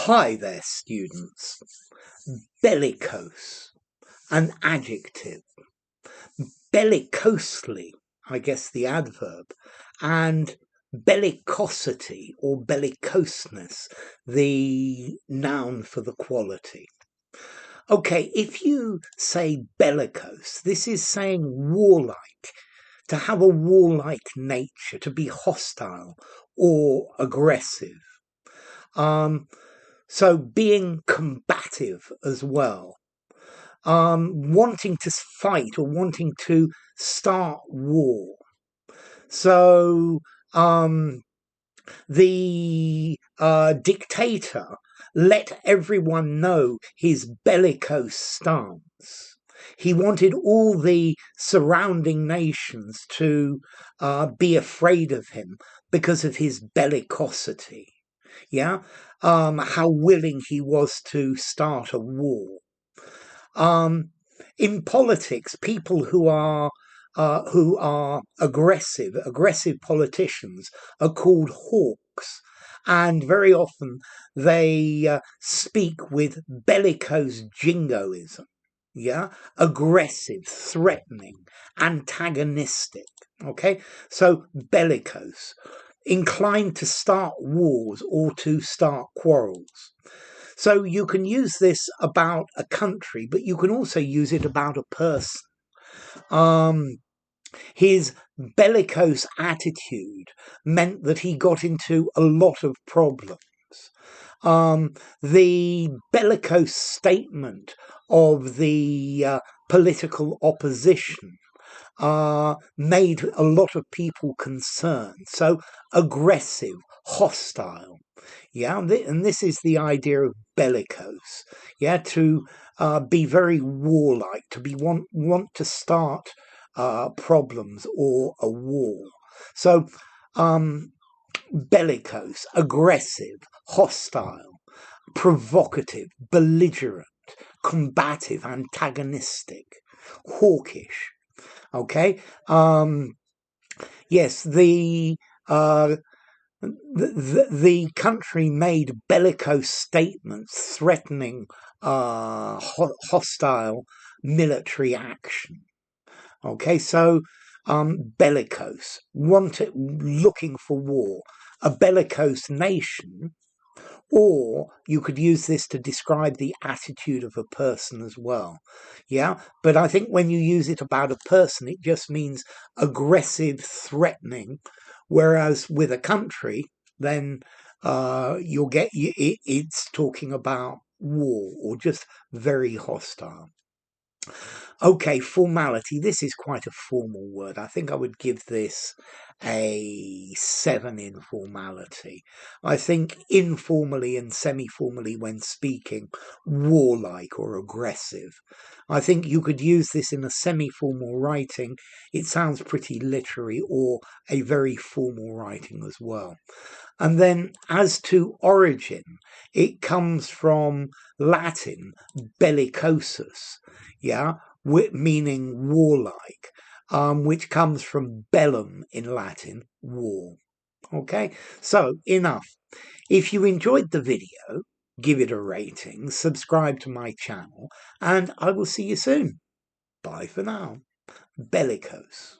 Hi there, students. Bellicose, an adjective. Bellicosely, I guess the adverb. And bellicosity or bellicoseness, the noun for the quality. Okay, if you say bellicose, this is saying warlike, to have a warlike nature, to be hostile or aggressive. So being combative as well, wanting to fight or wanting to start war. So the dictator let everyone know his bellicose stance. He wanted all the surrounding nations to be afraid of him because of his bellicosity. Yeah, how willing he was to start a war. In politics, people who are aggressive politicians are called hawks, and very often they speak with bellicose jingoism. Yeah, aggressive, threatening, antagonistic. Okay, so bellicose, inclined to start wars or to start quarrels. So you can use this about a country, but you can also use it about a person. His bellicose attitude meant that he got into a lot of problems. The bellicose statement of the political opposition made a lot of people concerned. So aggressive, hostile. Yeah, and this is the idea of bellicose. Yeah, to be very warlike, to be want to start problems or a war. So bellicose, aggressive, hostile, provocative, belligerent, combative, antagonistic, hawkish. Okay. Yes, the country made bellicose statements threatening hostile military action. Okay, so bellicose, looking for war, a bellicose nation. Or you could use this to describe the attitude of a person as well. Yeah. But I think when you use it about a person, it just means aggressive, threatening. Whereas with a country, then you'll get it's talking about war or just very hostile. Okay, formality. This is quite a formal word. I think I would give this a 7 in formality. I think informally and semi-formally when speaking, warlike or aggressive. I think you could use this in a semi-formal writing. It sounds pretty literary, or a very formal writing as well. And then as to origin, it comes from Latin bellicosus, yeah, meaning warlike, which comes from bellum in Latin, war. Okay, so enough. If you enjoyed the video, give it a rating, subscribe to my channel, and I will see you soon. Bye for now. Bellicose.